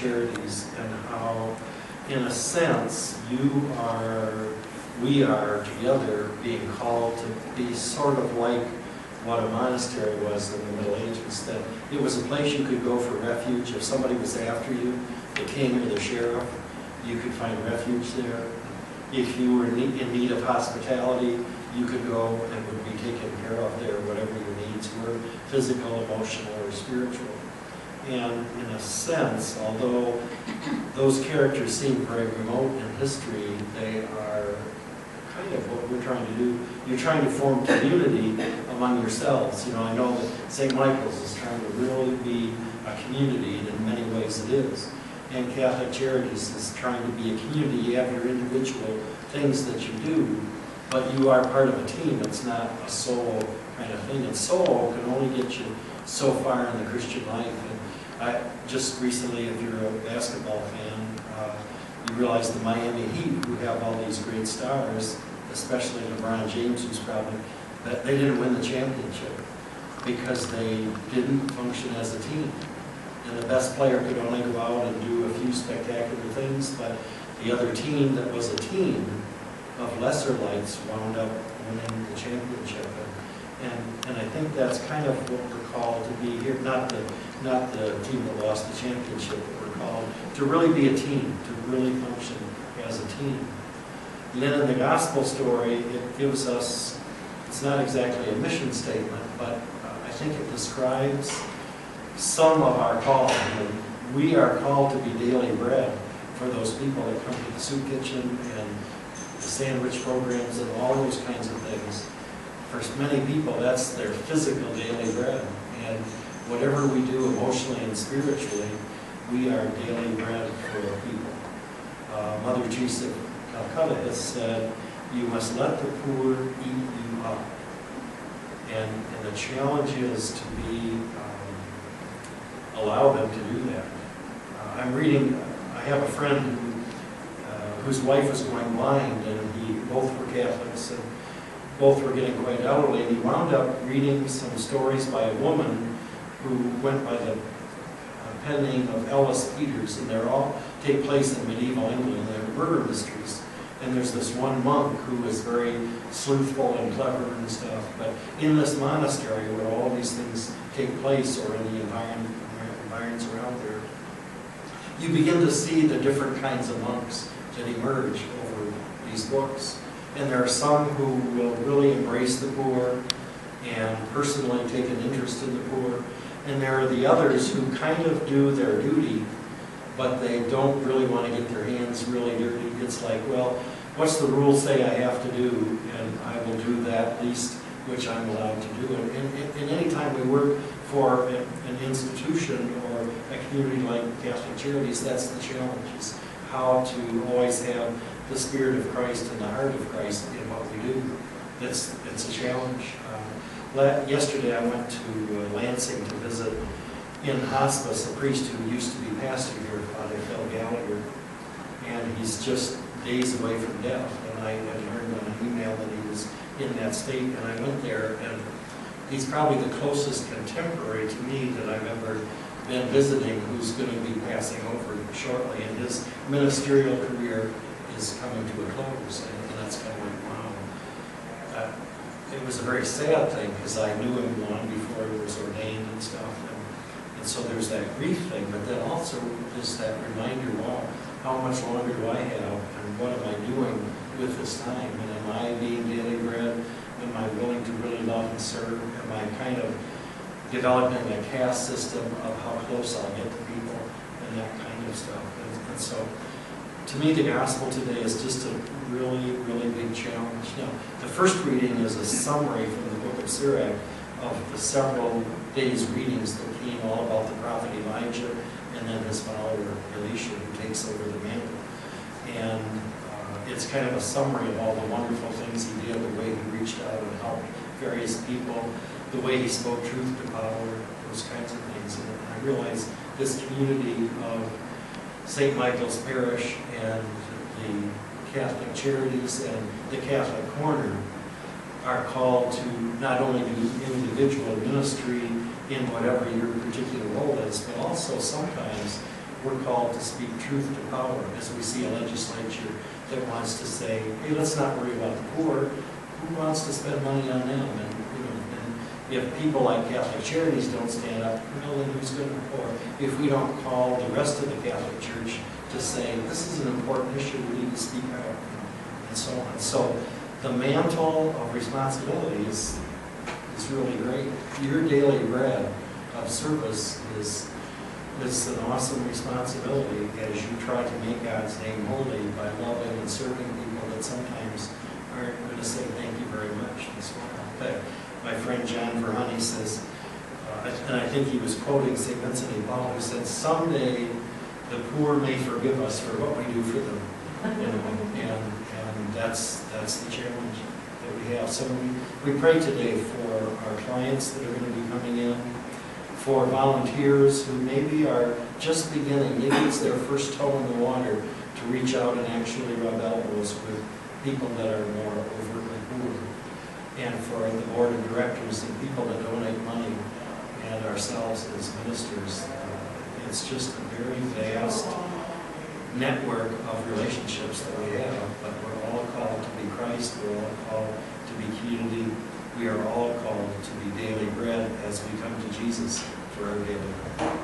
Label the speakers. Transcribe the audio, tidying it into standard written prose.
Speaker 1: Charities and how, in a sense, we are together being called to be sort of like what a monastery was in the Middle Ages, that it was a place you could go for refuge. If somebody was after you, the king or the sheriff, you could find refuge there. If you were in need of hospitality, you could go and would be taken care of there, whatever your needs were, physical, emotional, or spiritual. And in a sense, although those characters seem very remote in history, they are kind of what we're trying to do. You're trying to form community among yourselves. You know, I know that St. Michael's is trying to really be a community, and in many ways it is. And Catholic Charities is trying to be a community. You have your individual things that you do, but you are part of a team. It's not a solo kind of thing. And solo can only get you so far in the Christian life. And I just recently, if you're a basketball fan, you realize the Miami Heat, who have all these great stars, especially LeBron James, who's probably, that they didn't win the championship because they didn't function as a team. And the best player could only go out and do a few spectacular things, but the other team that was a team of lesser lights wound up winning the championship. And I think that's kind of what we're called to be here, not the team that lost the championship, but we're called to really be a team, to really function as a team. And then in the gospel story, it gives us, it's not exactly a mission statement, but I think it describes some of our calling. And we are called to be daily bread for those people that come to the soup kitchen and the sandwich programs and all those kinds of things. For many people, that's their physical daily bread. And whatever we do emotionally and spiritually, we are daily bread for people. Mother Teresa of Calcutta has said, you must let the poor eat you up. And the challenge is to be, allow them to do that. I'm reading, I have a friend whose wife was going blind, and both were Catholics, and both were getting quite elderly, and he wound up reading some stories by a woman who went by the pen name of Alice Peters, and they all take place in medieval England. They're murder mysteries. And there's this one monk who is very sleuthful and clever and stuff, but in this monastery where all these things take place, or in the environs around there, you begin to see the different kinds of monks that emerge over these books. And there are some who will really embrace the poor and personally take an interest in the poor. And there are the others who kind of do their duty, but they don't really want to get their hands really dirty. It's like, well, what's the rules say I have to do? And I will do that least which I'm allowed to do. And any time we work for an institution or a community like Catholic Charities, that's the challenge, is how to always have the Spirit of Christ and the heart of Christ in what we do. It's a challenge. Yesterday I went to Lansing to visit in hospice a priest who used to be pastor here, Father Phil Gallagher, and he's just days away from death. And I had learned on an email that he was in that state, and I went there, and he's probably the closest contemporary to me that I've ever been visiting, who's going to be passing over shortly, and his ministerial career is coming to a close, and that's kind of like, wow. It was a very sad thing, because I knew him long before he was ordained and stuff, and so there's that grief thing, but then also there's that reminder, wow, how much longer do I have, and what am I doing with this time, and am I being daily bread? Am I willing to really love and serve? Am I kind of developing a caste system of how close I'll get to people and that kind of stuff? And so, to me, the gospel today is just a really, really big challenge. Now, the first reading is a summary from the book of Sirach of the several days' readings that came all about the prophet Elijah and then his follower Elisha, who takes over the mantle. And it's kind of a summary of all the wonderful things he did, the way he reached out and helped various people, the way he spoke truth to power, those kinds of things. And I realize this community of St. Michael's Parish and the Catholic Charities and the Catholic Corner are called to not only do individual ministry in whatever your particular role is, but also sometimes we're called to speak truth to power, as we see a legislature that wants to say, hey, let's not worry about the poor. Who wants to spend money on them? And if people like Catholic Charities don't stand up, well, then who's going to? Or if we don't call the rest of the Catholic Church to say, this is an important issue, we need to speak out, and so on. So the mantle of responsibility is really great. Your daily bread of service is an awesome responsibility as you try to make God's name holy by loving and serving people that sometimes aren't going to say thank you very much as well. My friend John Verhoney says, and I think he was quoting St. Vincent de Paul, who said, someday the poor may forgive us for what we do for them. And that's the challenge that we have. So we pray today for our clients that are going to be coming in, for volunteers who maybe are just beginning, maybe it's their first toe in the water to reach out and actually rub elbows with people that are more overtly poor. And for the board of directors and people that donate money, and ourselves as ministers, it's just a very vast network of relationships that we have, but we're all called to be Christ, we're all called to be community, we are all called to be daily bread as we come to Jesus for our daily bread.